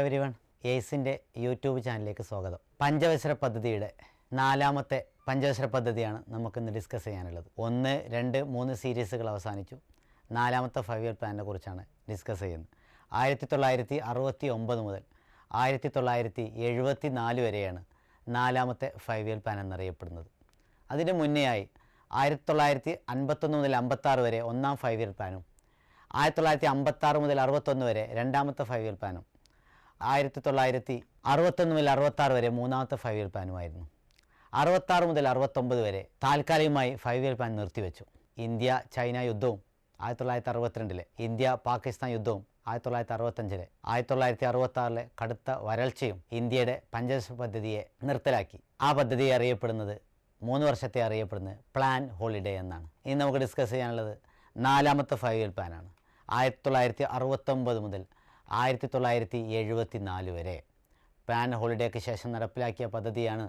Everyone, എയ്സിൻ്റെ YouTube ചാനലിലേക്ക് സ്വാഗതം. പഞ്ചവത്സര പദ്ധതിയുടെ 4ാമത്തെ പഞ്ചവത്സര പദ്ധതിയാണ് നമുക്കിന്ന് ഡിസ്കസ് ചെയ്യാനുള്ളത്. 1, 2, 3 സീരീസുകൾ അവസാനിച്ചു. 4ാമത്തെ 5 ഇയർ പ്ലാനിനെ കുറിച്ചാണ് ഡിസ്കസ് ചെയ്യുന്നത്. 1969 മുതൽ 1974 വരെയാണ് 4ാമത്തെ 5 ഇയർ പ്ലാൻ എന്നറിയപ്പെടുന്നത്. അതിന് മുന്നേയായി 1951 മുതൽ 56 വരെ 1ാം 5 ഇയർ പ്ലാനും, 1956 മുതൽ 61 വരെ 2ാമത്തെ 5 ഇയർ പ്ലാനും, 1961 മുതൽ 66 വരെ 3ാമത്തെ 5 ഇയർ പ്ലാനുമായിരുന്നു. 66 മുതൽ 69 വരെ താൽക്കാലികമായി 5 ഇയർ പ്ലാൻ നിർത്തിവെച്ചു. ഇന്ത്യ ചൈന യുദ്ധവും 1962, ഇന്ത്യ പാകിസ്ഥാൻ യുദ്ധവും 1965, 1966 കടുത്ത വരൾച്ചയും ഇന്ത്യയുടെ പഞ്ചവത്സര പദ്ധതിയെ നിർത്തലാക്കി. ആ പദ്ധതി അറിയപ്പെടുന്നത് 3 വർഷത്തെ അറിയപ്പെടുന്നത് പ്ലാൻ ഹോളിഡേ എന്നാണ്. ഇനി നമുക്ക് ഡിസ്കസ് ചെയ്യാനുള്ളത് 4ാമത്തെ 5 ഇയർ പ്ലാനാണ്. 1969 മുതൽ 1974 വരെ പ്ലാൻ ഹോളിഡേക്ക് ശേഷം നടപ്പിലാക്കിയ പദ്ധതിയാണ്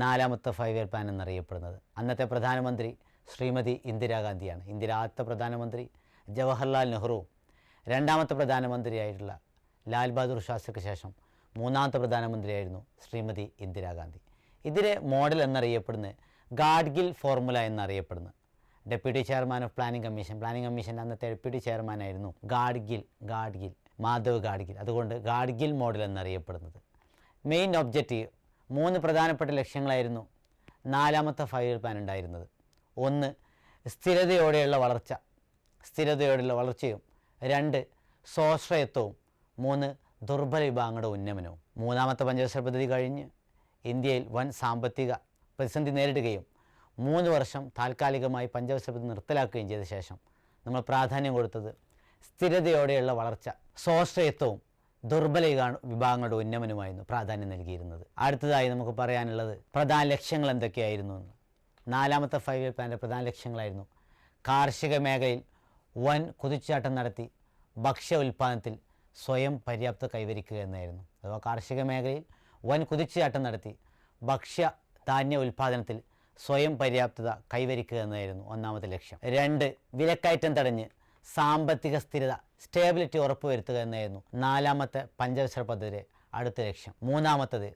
4ാമത്തെ 5 ഇയർ പ്ലാൻ എന്നറിയപ്പെടുന്നത്. അന്നത്തെ പ്രധാനമന്ത്രി ശ്രീമതി ഇന്ദിരാഗാന്ധിയാണ്. ഇന്ത്യയുടെ ആദ്യത്തെ പ്രധാനമന്ത്രി ജവഹർലാൽ നെഹ്റു, 2ാമത്തെ പ്രധാനമന്ത്രിയായിട്ടുള്ള ലാൽ ബഹാദൂർ ശാസ്ത്രിക്ക് ശേഷം 3ാമത്തെ പ്രധാനമന്ത്രിയായിരുന്നു ശ്രീമതി ഇന്ദിരാഗാന്ധി. ഇതിലെ മോഡൽ എന്നറിയപ്പെടുന്നത് ഗാഡ്ഗിൽ ഫോർമുല എന്നറിയപ്പെടുന്നത്. ഡെപ്യൂട്ടി ചെയർമാൻ ഓഫ് പ്ലാനിംഗ് കമ്മീഷൻ്റെ അന്നത്തെ ഡെപ്യൂട്ടി ചെയർമാനായിരുന്നു ഗാഡ്ഗിൽ, മാധവ് ഗാഡ്ഗിൽ. അതുകൊണ്ട് ഗാഡ്ഗിൽ മോഡൽ എന്നറിയപ്പെടുന്നത്. മെയിൻ ഒബ്ജക്റ്റീവ് 3 പ്രധാനപ്പെട്ട ലക്ഷ്യങ്ങളായിരുന്നു 4ാമത്തെ 5 ഇയർ പ്ലാൻ ഉണ്ടായിരുന്നത്. 1, സ്ഥിരതയോടെയുള്ള വളർച്ചയും 2, സ്വാശ്രയത്വവും 3, ദുർബല വിഭാഗങ്ങളുടെ ഉന്നമനവും. 3ാമത്തെ പഞ്ചവത്സര പദ്ധതി കഴിഞ്ഞ് ഇന്ത്യയിൽ വൻ സാമ്പത്തിക പ്രതിസന്ധി നേരിടുകയും 3 വർഷം താൽക്കാലികമായി പഞ്ചവത്സര പദ്ധതി നിർത്തലാക്കുകയും ചെയ്ത ശേഷം നമ്മൾ പ്രാധാന്യം കൊടുത്തത് സ്ഥിരതയോടെയുള്ള വളർച്ച, സ്വാശ്രയത്വവും ദുർബല വിഭാഗങ്ങളുടെ ഉന്നമനമായിരുന്നു പ്രാധാന്യം നൽകിയിരുന്നത്. അടുത്തതായി നമുക്ക് പറയാനുള്ളത് പ്രധാന ലക്ഷ്യങ്ങൾ എന്തൊക്കെയായിരുന്നു എന്ന്. 4ാമത്തെ 5 ഇയർ പ്ലാനിൻ്റെ പ്രധാന ലക്ഷ്യങ്ങളായിരുന്നു കാർഷിക മേഖലയിൽ വൻ കുതിച്ചുചാട്ടം നടത്തി ഭക്ഷ്യ ഉൽപ്പാദനത്തിൽ സ്വയം പര്യാപ്തത കൈവരിക്കുക എന്നായിരുന്നു. അഥവാ കാർഷിക മേഖലയിൽ വൻ കുതിച്ചുചാട്ടം നടത്തി ഭക്ഷ്യ ധാന്യ ഉൽപ്പാദനത്തിൽ സ്വയം പര്യാപ്തത കൈവരിക്കുക എന്നായിരുന്നു 1ാമത്തെ ലക്ഷ്യം. 2, വിലക്കയറ്റം തടഞ്ഞ് സാമ്പത്തിക സ്ഥിരത, സ്റ്റേബിലിറ്റി ഉറപ്പുവരുത്തുക എന്നായിരുന്നു 4ാമത്തെ പഞ്ചവത്സര പദ്ധതിയുടെ അടുത്ത ലക്ഷ്യം. 3ാമത്തത്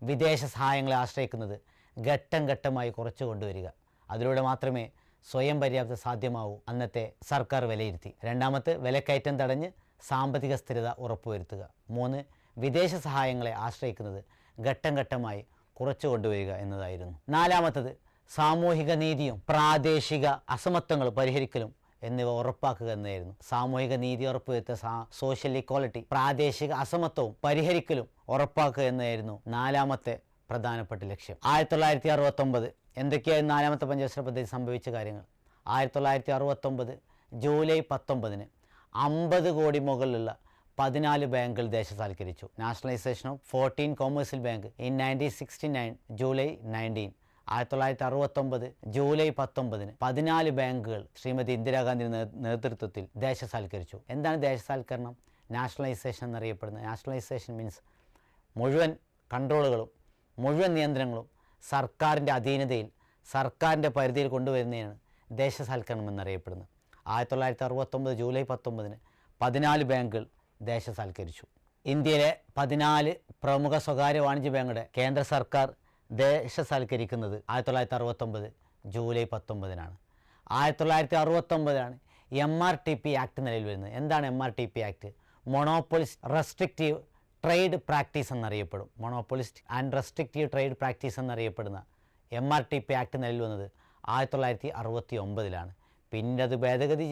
വിദേശ സഹായങ്ങളെ ആശ്രയിക്കുന്നത് ഘട്ടം ഘട്ടമായി കുറച്ചു കൊണ്ടുവരിക. അതിലൂടെ മാത്രമേ സ്വയം പര്യാപ്തത സാധ്യമാവൂ അന്നത്തെ സർക്കാർ വിലയിരുത്തി. 2ാമത്തെ വിലക്കയറ്റം തടഞ്ഞ് സാമ്പത്തിക സ്ഥിരത ഉറപ്പുവരുത്തുക. 3, വിദേശ സഹായങ്ങളെ ആശ്രയിക്കുന്നത് ഘട്ടം ഘട്ടമായി കുറച്ചു കൊണ്ടുവരിക എന്നതായിരുന്നു. 4ാമത്തത് സാമൂഹിക നീതിയും പ്രാദേശിക അസമത്വങ്ങൾ പരിഹരിക്കലും എന്നിവ ഉറപ്പാക്കുക എന്നായിരുന്നു. സാമൂഹിക നീതി ഉറപ്പുവരുത്തുക, സോഷ്യൽ ഇക്വാളിറ്റി, പ്രാദേശിക അസമത്വവും പരിഹരിക്കലും ഉറപ്പാക്കുക എന്നായിരുന്നു 4ാമത്തെ പ്രധാനപ്പെട്ട ലക്ഷ്യം. 1969 എന്തൊക്കെയായിരുന്നു 4ാമത്തെ പഞ്ചവത്സര പദ്ധതി സംഭവിച്ച കാര്യങ്ങൾ. 1969 ജൂലൈ 19 50 കോടി മുകളിലുള്ള 14 ബാങ്കുകൾ ദേശസാൽക്കരിച്ചു. Nationalisation of 14 commercial bank in 1969 July 19. 1969 July 19 14 ബാങ്കുകൾ ശ്രീമതി ഇന്ദിരാഗാന്ധിയുടെ നേതൃത്വത്തിൽ ദേശസാൽക്കരിച്ചു. എന്താണ് ദേശസാൽക്കരണം? നാഷണലൈസേഷൻ എന്നറിയപ്പെടുന്നത്. നാഷണലൈസേഷൻ മീൻസ് മുഴുവൻ കൺട്രോളുകളും മുഴുവൻ നിയന്ത്രണങ്ങളും സർക്കാരിൻ്റെ അധീനതയിൽ, സർക്കാരിൻ്റെ പരിധിയിൽ കൊണ്ടുവരുന്നതാണ് ദേശസാൽക്കരണം എന്നറിയപ്പെടുന്നത്. 1969 ജൂലൈ 19 14 ബാങ്കുകൾ ദേശസാൽക്കരിച്ചു. ഇന്ത്യയിലെ 14 പ്രമുഖ സ്വകാര്യ വാണിജ്യ ബാങ്കുകളുടെ കേന്ദ്ര സർക്കാർ ദേശസാൽക്കരിക്കുന്നത് 1969 ജൂലൈ 19. 1969 MRTP ആക്ട് നിലവിൽ വരുന്നത്. എന്താണ് MRTP act? Monopolist restrictive trade practice എന്നറിയപ്പെടും. Monopolist and restrictive trade practice എന്നറിയപ്പെടുന്ന MRTP ആക്ട് നിലവിൽ വന്നത് 1969. പിന്നീട് അത് ഭേദഗതി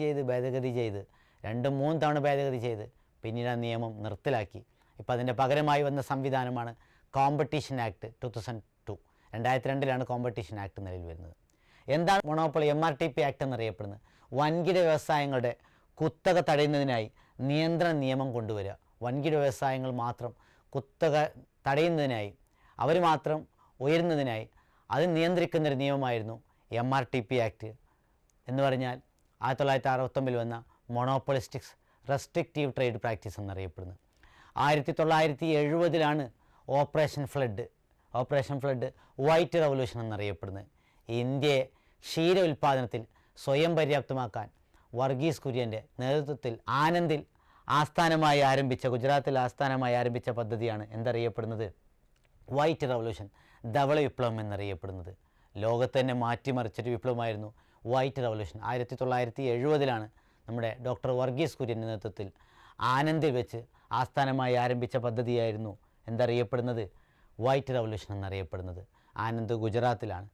ചെയ്ത് 2-3 തവണ ഭേദഗതി ചെയ്ത് പിന്നീട് ആ നിയമം നിർത്തലാക്കി. ഇപ്പോൾ അതിൻ്റെ പകരമായി വന്ന സംവിധാനമാണ് കോമ്പറ്റീഷൻ ആക്ട് 2002. 2002 കോമ്പറ്റീഷൻ ആക്ട് നിലവിൽ വരുന്നത്. എന്താണ് മൊണോപ്പൊളി MRTP ആക്ട് എന്നറിയപ്പെടുന്നത്? വൻകിട വ്യവസായങ്ങളുടെ കുത്തക തടയുന്നതിനായി നിയന്ത്രണ നിയമം കൊണ്ടുവരിക. വൻകിട വ്യവസായങ്ങൾ മാത്രം കുത്തക തടയുന്നതിനായി, അവർ മാത്രം ഉയരുന്നതിനായി അത് നിയന്ത്രിക്കുന്നൊരു നിയമമായിരുന്നു MRTP ആക്ട് എന്ന് പറഞ്ഞാൽ 1969 വന്ന മൊണോപ്പൊളിസ്റ്റിക്സ് റെസ്ട്രിക്റ്റീവ് ട്രേഡ് പ്രാക്ടീസ് എന്നറിയപ്പെടുന്നത്. 1970 ഓപ്പറേഷൻ ഫ്ലഡ് വൈറ്റ് റവല്യൂഷൻ എന്നറിയപ്പെടുന്നത്. ഇന്ത്യയെ ക്ഷീര ഉൽപ്പാദനത്തിൽ സ്വയം പര്യാപ്തമാക്കാൻ വർഗീസ് കുര്യൻ്റെ നേതൃത്വത്തിൽ ആനന്ദിൽ ആസ്ഥാനമായി ആരംഭിച്ച ഗുജറാത്തിൽ ആസ്ഥാനമായി ആരംഭിച്ച പദ്ധതിയാണ് എന്തറിയപ്പെടുന്നത്? വൈറ്റ് റവല്യൂഷൻ, ധവള വിപ്ലവം എന്നറിയപ്പെടുന്നത്. ലോകത്ത് തന്നെ മാറ്റിമറിച്ചൊരു വിപ്ലവമായിരുന്നു വൈറ്റ് റവല്യൂഷൻ. 1970 നമ്മുടെ ഡോക്ടർ വർഗീസ് കുര്യൻ്റെ നേതൃത്വത്തിൽ ആനന്ദിൽ വെച്ച് ആസ്ഥാനമായി ആരംഭിച്ച പദ്ധതിയായിരുന്നു എന്തറിയപ്പെടുന്നത്? വൈറ്റ് റവല്യൂഷൻ എന്നറിയപ്പെടുന്നത്. ആനന്ദ് ഗുജറാത്തിലാണ്.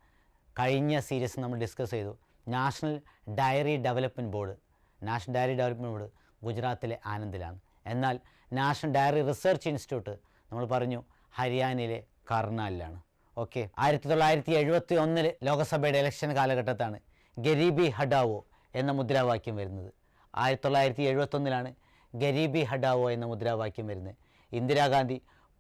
കഴിഞ്ഞ സീരീസ് നമ്മൾ ഡിസ്കസ് ചെയ്തു നാഷണൽ ഡയറി ഡെവലപ്മെൻറ്റ് ബോർഡ് ഗുജറാത്തിലെ ആനന്ദിലാണ്. എന്നാൽ നാഷണൽ ഡയറി റിസർച്ച് ഇൻസ്റ്റിറ്റ്യൂട്ട് നമ്മൾ പറഞ്ഞു ഹരിയാനയിലെ കർണാലിലാണ്. ഓക്കെ, 1971 ലോകസഭയുടെ ഇലക്ഷൻ കാലഘട്ടത്താണ് ഗരീബി ഹഠാവോ എന്ന മുദ്രാവാക്യം വരുന്നത്. 1971 ഗരീബി ഹഠാവോ എന്ന മുദ്രാവാക്യം വരുന്നത്. ഇന്ദിരാഗാന്ധി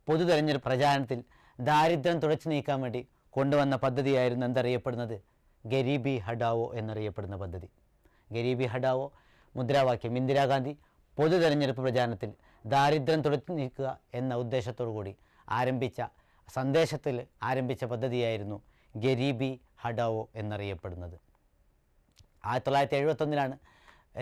പൊതു തെരഞ്ഞെടുപ്പ് പ്രചാരണത്തിൽ ദാരിദ്ര്യം തുടച്ചു നീക്കാൻ വേണ്ടി കൊണ്ടുവന്ന പദ്ധതിയായിരുന്നു എന്തറിയപ്പെടുന്നത്? ഗരീബി ഹഠാവോ എന്നറിയപ്പെടുന്ന പദ്ധതി. ഗരീബി ഹഠാവോ മുദ്രാവാക്യം ഇന്ദിരാഗാന്ധി പൊതു തെരഞ്ഞെടുപ്പ് പ്രചാരണത്തിൽ ദാരിദ്ര്യം തുടച്ചു നീക്കുക എന്ന ഉദ്ദേശത്തോടു കൂടി സന്ദേശത്തിൽ ആരംഭിച്ച പദ്ധതിയായിരുന്നു ഗരീബി ഹഠാവോ എന്നറിയപ്പെടുന്നത്. 1971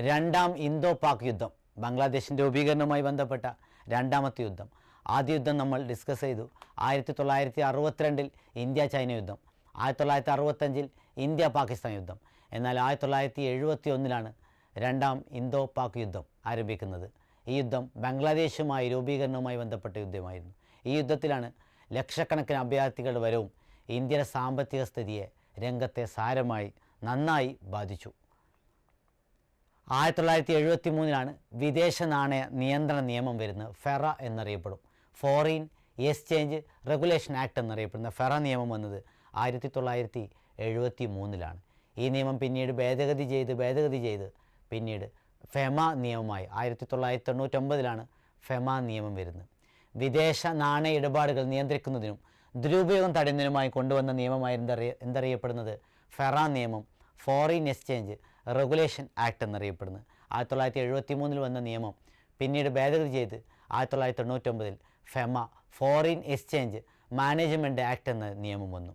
രണ്ടാം ഇന്തോ പാക് യുദ്ധം, ബംഗ്ലാദേശിൻ്റെ രൂപീകരണവുമായി ബന്ധപ്പെട്ട രണ്ടാമത്തെ യുദ്ധം. ആദ്യ യുദ്ധം നമ്മൾ ഡിസ്കസ് ചെയ്തു. 1962 ഇന്ത്യ ചൈന യുദ്ധം, 1965 ഇന്ത്യ പാകിസ്ഥാൻ യുദ്ധം. എന്നാൽ 1971 രണ്ടാം ഇന്തോ പാക് യുദ്ധം ആരംഭിക്കുന്നത്. ഈ യുദ്ധം ബംഗ്ലാദേശുമായി രൂപീകരണവുമായി ബന്ധപ്പെട്ട യുദ്ധമായിരുന്നു. ഈ യുദ്ധത്തിലാണ് ലക്ഷക്കണക്കിന് അഭയാർത്ഥികളുടെ വരവും ഇന്ത്യയുടെ സാമ്പത്തിക സ്ഥിതിയെ രംഗത്തെ നന്നായി ബാധിച്ചു. 1973 വിദേശ നാണയ നിയന്ത്രണ നിയമം വരുന്നത്. ഫെറ എന്നറിയപ്പെടും. ഫോറിൻ എക്സ്ചേഞ്ച് റെഗുലേഷൻ ആക്ട് എന്നറിയപ്പെടുന്ന ഫെറ നിയമം വന്നത് 1973. ഈ നിയമം പിന്നീട് ഭേദഗതി ചെയ്ത് പിന്നീട് ഫെമ നിയമമായി 1999 ഫെമ നിയമം വരുന്നത്. വിദേശ നാണയ ഇടപാടുകൾ നിയന്ത്രിക്കുന്നതിനും ദുരുപയോഗം തടയുന്നതിനുമായി കൊണ്ടുവന്ന നിയമമായിരുന്നു എന്തറിയപ്പെടുന്നത്? ഫെറ നിയമം, ഫോറിൻ എക്സ്ചേഞ്ച് റെഗുലേഷൻ ആക്ട് എന്നറിയപ്പെടുന്നത്. 1973 വന്ന നിയമം പിന്നീട് ഭേദഗതി ചെയ്ത് 1999 FEMA, foreign exchange management act എന്ന നിയമം വന്നു.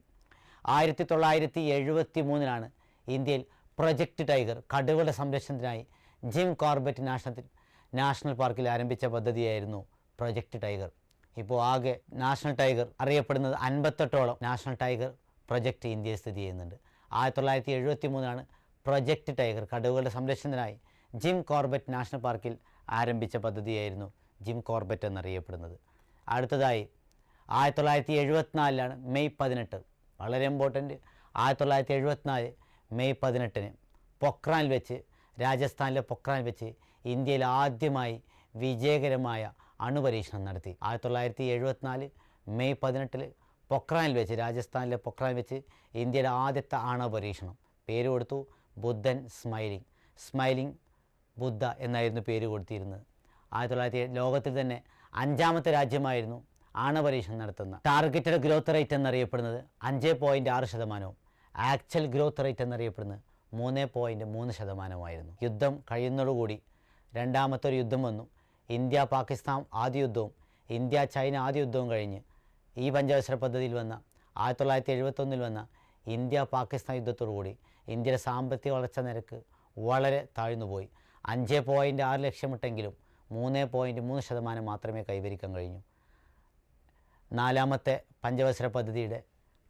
1973 ഇന്ത്യയിൽ പ്രൊജക്റ്റ് ടൈഗർ, കടുവയുടെ സംരക്ഷണത്തിനായി ജിം കോർബറ്റ് നാഷണൽ പാർക്കിൽ ആരംഭിച്ച പദ്ധതിയായിരുന്നു പ്രൊജക്റ്റ് ടൈഗർ. ഇപ്പോൾ ആകെ നാഷണൽ ടൈഗർ അറിയപ്പെടുന്നത് 58ഓളം നാഷണൽ ടൈഗർ പ്രൊജക്റ്റ് ഇന്ത്യയിൽ സ്ഥിതി ചെയ്യുന്നുണ്ട്. 1973 പ്രൊജക്റ്റ് ടൈഗർ, കടുവകളുടെ സംരക്ഷണത്തിനായി ജിം കോർബറ്റ് നാഷണൽ പാർക്കിൽ ആരംഭിച്ച പദ്ധതിയായിരുന്നു ജിം കോർബറ്റ് എന്നറിയപ്പെടുന്നത്. അടുത്തതായി 1974 മെയ് 18, വളരെ ഇമ്പോർട്ടൻറ്റ്. 1974 മെയ് 18 പൊക്രാനിൽ വെച്ച്, രാജസ്ഥാനിലെ പൊക്രാനിൽ വെച്ച് ഇന്ത്യയിൽ ആദ്യമായി വിജയകരമായ അണുപരീക്ഷണം നടത്തി. 1974 മെയ് 18 പൊക്രാനിൽ വെച്ച്, രാജസ്ഥാനിലെ പൊക്രാനിൽ വെച്ച് ഇന്ത്യയുടെ ആദ്യത്തെ ആണവ പരീക്ഷണം. പേര് കൊടുത്തു ബുദ്ധൻ സ്മൈലിംഗ് ബുദ്ധ എന്നായിരുന്നു പേര് കൊടുത്തിരുന്നത്. 1970 ലോകത്തിൽ തന്നെ 5ാമത്തെ രാജ്യമായിരുന്നു ആണവപരീക്ഷണം നടത്തുന്ന. ടാർഗറ്റഡ് ഗ്രോത്ത് റേറ്റ് എന്നറിയപ്പെടുന്നത് 5.6%, ആക്ച്വൽ ഗ്രോത്ത് റേറ്റ് എന്നറിയപ്പെടുന്നത് 3.3%. യുദ്ധം കഴിയുന്നതോടുകൂടി രണ്ടാമത്തെ ഒരു യുദ്ധം വന്നു. ഇന്ത്യ പാകിസ്ഥാൻ ആദ്യ യുദ്ധവും ഇന്ത്യ ചൈന ആദ്യ യുദ്ധവും കഴിഞ്ഞ് ഈ പഞ്ചവത്സര പദ്ധതിയിൽ വന്ന 1971 വന്ന ഇന്ത്യ പാകിസ്ഥാൻ യുദ്ധത്തോടുകൂടി ഇന്ത്യയുടെ സാമ്പത്തിക വളർച്ചാ നിരക്ക് വളരെ താഴ്ന്നുപോയി. 5.6 ലക്ഷമിട്ടെങ്കിലും 3.3% മാത്രമേ കൈവരിക്കാൻ കഴിഞ്ഞു. 4ാമത്തെ പഞ്ചവത്സര പദ്ധതിയുടെ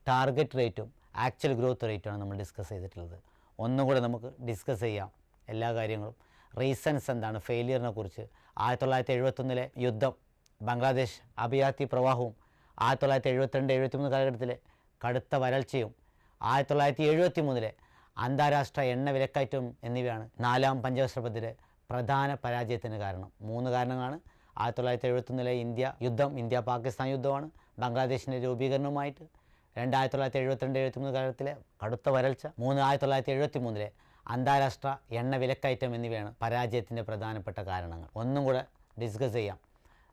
ടാർഗറ്റ് റേറ്റും ആക്ച്വൽ ഗ്രോത്ത് റേറ്റുമാണ് നമ്മൾ ഡിസ്കസ് ചെയ്തിട്ടുള്ളത്. ഒന്നുകൂടെ നമുക്ക് ഡിസ്കസ് ചെയ്യാം എല്ലാ കാര്യങ്ങളും. റീസൺസ് എന്താണ് ഫെയിലിയറിനെ കുറിച്ച്. 1971 യുദ്ധം, ബംഗ്ലാദേശ് അഭയാർത്ഥി പ്രവാഹവും, 1972-73 കാലഘട്ടത്തിലെ കടുത്ത വരൾച്ചയും, 1973 അന്താരാഷ്ട്ര എണ്ണ വിലക്കയറ്റവും എന്നിവയാണ് 4ാം പഞ്ചവത്സര പദ്ധതിയുടെ പ്രധാന പരാജയത്തിന് കാരണം. 3 കാരണങ്ങളാണ്. 1971 ഇന്ത്യ യുദ്ധം, ഇന്ത്യ പാകിസ്ഥാൻ യുദ്ധമാണ്. ബംഗ്ലാദേശിൻ്റെ രൂപീകരണവുമായിട്ട് 1972-73 കാലഘട്ടത്തിലെ കടുത്ത വരൾച്ച. 1973 അന്താരാഷ്ട്ര എണ്ണ വിലക്കയറ്റം എന്നിവയാണ് പരാജയത്തിൻ്റെ പ്രധാനപ്പെട്ട കാരണങ്ങൾ. ഒന്നും കൂടെ ഡിസ്കസ് ചെയ്യാം.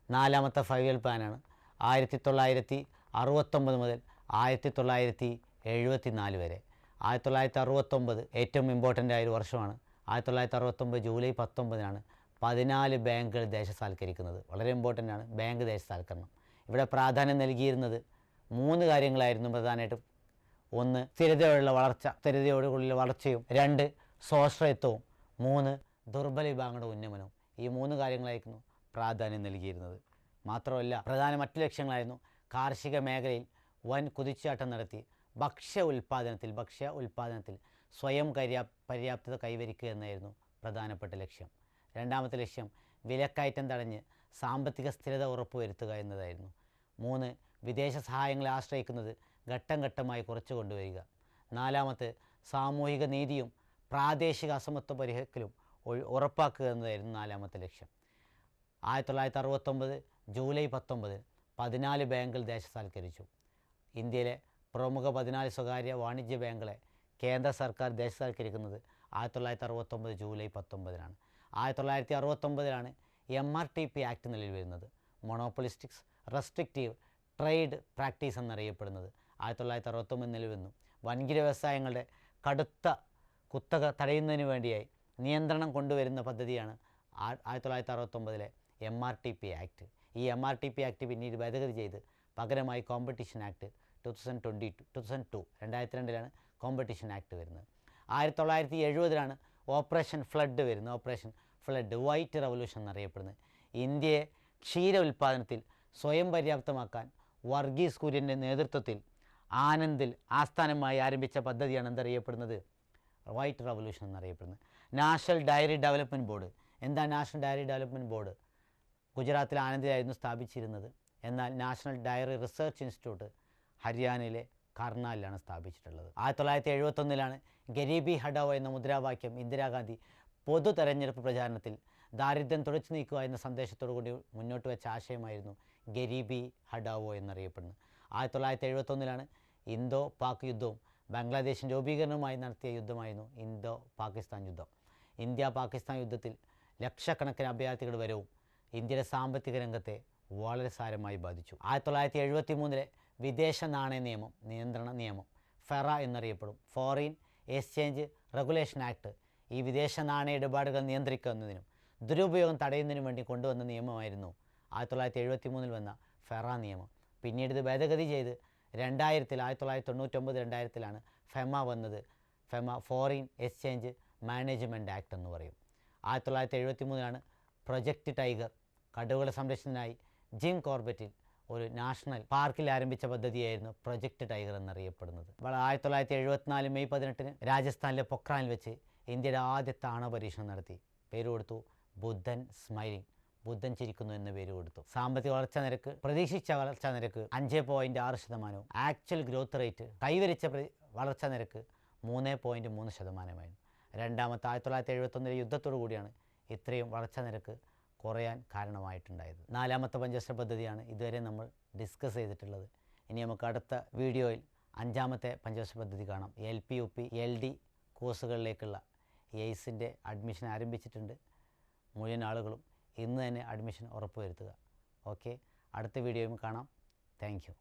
4ാമത്തെ 5 ഇയർ പ്ലാനാണ്. 1969 മുതൽ 1974 വരെ. 1969 ഏറ്റവും ഇമ്പോർട്ടൻ്റ് ആയൊരു വർഷമാണ്. 1969 ജൂലൈ 19 14 ബാങ്കുകൾ ദേശസാൽക്കരിക്കുന്നത്. വളരെ ഇമ്പോർട്ടൻ്റ് ആണ് ബാങ്ക് ദേശസാൽക്കരണം. ഇവിടെ പ്രാധാന്യം നൽകിയിരുന്നത് 3 കാര്യങ്ങളായിരുന്നു പ്രധാനമായിട്ടും. 1 സ്ഥിരതയോടുകൂടിയുള്ള വളർച്ചയും, 2 സ്വാശ്രയത്വവും, 3 ദുർബല വിഭാഗങ്ങളുടെ ഉന്നമനവും. ഈ 3 കാര്യങ്ങളായിരുന്നു പ്രാധാന്യം നൽകിയിരുന്നത്. മാത്രമല്ല പ്രധാന മറ്റു ലക്ഷ്യങ്ങളായിരുന്നു കാർഷിക മേഖലയിൽ വൻ കുതിച്ചുചാട്ടം നടത്തി ഭക്ഷ്യ ഉൽപ്പാദനത്തിൽ സ്വയം പര്യാപ്തത കൈവരിക്കുക എന്നായിരുന്നു പ്രധാനപ്പെട്ട ലക്ഷ്യം. രണ്ടാമത്തെ ലക്ഷ്യം വിലക്കയറ്റം തടഞ്ഞ് സാമ്പത്തിക സ്ഥിരത ഉറപ്പുവരുത്തുക എന്നതായിരുന്നു. 3 വിദേശ സഹായങ്ങളെ ആശ്രയിക്കുന്നത് ഘട്ടം ഘട്ടമായി കുറച്ചു കൊണ്ടുവരിക. 4 സാമൂഹിക നീതിയും പ്രാദേശിക അസമത്വ പരിഹരിക്കലും ഉറപ്പാക്കുക എന്നതായിരുന്നു 4 ലക്ഷ്യം. 1969 ജൂലൈ 19 14 ബാങ്കുകൾ ദേശസാൽക്കരിച്ചു. ഇന്ത്യയിലെ പ്രമുഖ 14 സ്വകാര്യ വാണിജ്യ ബാങ്കുകളെ കേന്ദ്ര സർക്കാർ ദേശസാൽക്കരിക്കുന്നത് 1969 ജൂലൈ 19 1969 MRTP ആക്ട് നിലവിൽ വരുന്നത്. മൊണോപ്പൊളിസ്റ്റിക്സ് റെസ്ട്രിക്റ്റീവ് ട്രേഡ് പ്രാക്ടീസ് എന്നറിയപ്പെടുന്നത് 1969 നിലവിൽ വന്നു. വൻകിട വ്യവസായങ്ങളുടെ കടുത്ത കുത്തക തടയുന്നതിന് വേണ്ടിയായി നിയന്ത്രണം കൊണ്ടുവരുന്ന പദ്ധതിയാണ് 1969 MRTP ആക്ട്. ഈ MRTP ആക്ട് പിന്നീട് ഭേദഗതി ചെയ്ത് പകരമായി കോമ്പറ്റീഷൻ ആക്ട് 2002 കോമ്പറ്റീഷൻ ആക്ട് വരുന്നത്. 1970 ഓപ്പറേഷൻ ഫ്ലഡ് വരുന്നത്. ഓപ്പറേഷൻ ഫ്ലഡ് വൈറ്റ് റവല്യൂഷൻ എന്നറിയപ്പെടുന്നത്. ഇന്ത്യയെ ക്ഷീര ഉൽപ്പാദനത്തിൽ സ്വയം പര്യാപ്തമാക്കാൻ വർഗീസ് കുര്യൻ്റെ നേതൃത്വത്തിൽ ആനന്ദിൽ ആസ്ഥാനമായി ആരംഭിച്ച പദ്ധതിയാണ് എന്തറിയപ്പെടുന്നത്? വൈറ്റ് റവല്യൂഷൻ എന്നറിയപ്പെടുന്നത്. National dairy development board. എന്താണ് നാഷണൽ ഡയറി ഡെവലപ്മെൻറ്റ് ബോർഡ്? ഗുജറാത്തിലെ ആനന്ദിലായിരുന്നു സ്ഥാപിച്ചിരുന്നത്. എന്നാൽ നാഷണൽ ഡയറി റിസർച്ച് ഇൻസ്റ്റിറ്റ്യൂട്ട് ഹരിയാനയിലെ കർണാലിലാണ് സ്ഥാപിച്ചിട്ടുള്ളത്. 1971 ഗരീബി ഹഠാവോ എന്ന മുദ്രാവാക്യം ഇന്ദിരാഗാന്ധി പൊതു തെരഞ്ഞെടുപ്പ് പ്രചാരണത്തിൽ ദാരിദ്ര്യം തുടച്ചു നീക്കുക എന്ന സന്ദേശത്തോടു കൂടി മുന്നോട്ട് വെച്ച ആശയമായിരുന്നു ഗരീബി ഹഠാവോ എന്നറിയപ്പെടുന്നത്. 1971 ഇന്തോ പാക് യുദ്ധവും ബംഗ്ലാദേശിൻ്റെ രൂപീകരണവുമായി നടത്തിയ യുദ്ധമായിരുന്നു ഇന്തോ പാകിസ്ഥാൻ യുദ്ധം. ഇന്ത്യ പാകിസ്ഥാൻ യുദ്ധത്തിൽ ലക്ഷക്കണക്കിന് അഭയാർത്ഥികളുടെ വരവും ഇന്ത്യയുടെ സാമ്പത്തിക രംഗത്തെ വളരെ സാരമായി ബാധിച്ചു. 1973 വിദേശ നാണയ നിയന്ത്രണ നിയമം ഫെറ എന്നറിയപ്പെടും. ഫോറിൻ എക്സ്ചേഞ്ച് റെഗുലേഷൻ ആക്ട് ഈ വിദേശ നാണയ ഇടപാടുകൾ നിയന്ത്രിക്കുന്നതിനും ദുരുപയോഗം തടയുന്നതിനും വേണ്ടി കൊണ്ടുവന്ന നിയമമായിരുന്നു 1973 വന്ന ഫെറ നിയമം. പിന്നീട് ഇത് ഭേദഗതി ചെയ്ത് 1999-2000 ഫെമ വന്നത്. FEMA foreign exchange management act എന്ന് പറയും. 1973 പ്രൊജക്റ്റ് ടൈഗർ കടുവകളുടെ സംരക്ഷണത്തിനായി ജിം കോർബറ്റിൽ ഒരു നാഷണൽ പാർക്കിൽ ആരംഭിച്ച പദ്ധതിയായിരുന്നു പ്രൊജക്റ്റ് ടൈഗർ എന്നറിയപ്പെടുന്നത്. 1974 മെയ് 18 രാജസ്ഥാനിലെ പൊക്രാനിൽ വെച്ച് ഇന്ത്യയുടെ ആദ്യത്തെ ആണവ പരീക്ഷണം നടത്തി. പേര് കൊടുത്തു ബുദ്ധൻ സ്മൈലിംഗ്, ബുദ്ധൻ ചിരിക്കുന്നു എന്ന പേര് കൊടുത്തു. സാമ്പത്തിക വളർച്ചാ നിരക്ക് പ്രതീക്ഷിച്ച വളർച്ചാ നിരക്ക് 5.6%. ആക്ച്വൽ ഗ്രോത്ത് റേറ്റ് കൈവരിച്ച വളർച്ചാ നിരക്ക് 3.3%. രണ്ടാമത്തെ 1971 യുദ്ധത്തോടു കൂടിയാണ് ഇത്രയും വളർച്ചാ നിരക്ക് കുറയാൻ കാരണമായിട്ടുണ്ടായത്. 4ാമത്തെ പഞ്ചവത്സര പദ്ധതിയാണ് ഇതുവരെ നമ്മൾ ഡിസ്കസ് ചെയ്തിട്ടുള്ളത്. ഇനി നമുക്ക് അടുത്ത വീഡിയോയിൽ 5ാമത്തെ പഞ്ചവത്സര പദ്ധതി കാണാം. LP UP LD കോഴ്സുകളിലേക്കുള്ള എയ്സിൻ്റെ അഡ്മിഷൻ ആരംഭിച്ചിട്ടുണ്ട്. മുഴുവൻ ആളുകളും ഇന്ന് തന്നെ അഡ്മിഷൻ ഉറപ്പുവരുത്തുക. ഓക്കെ, അടുത്ത വീഡിയോയും കാണാം. Thank you.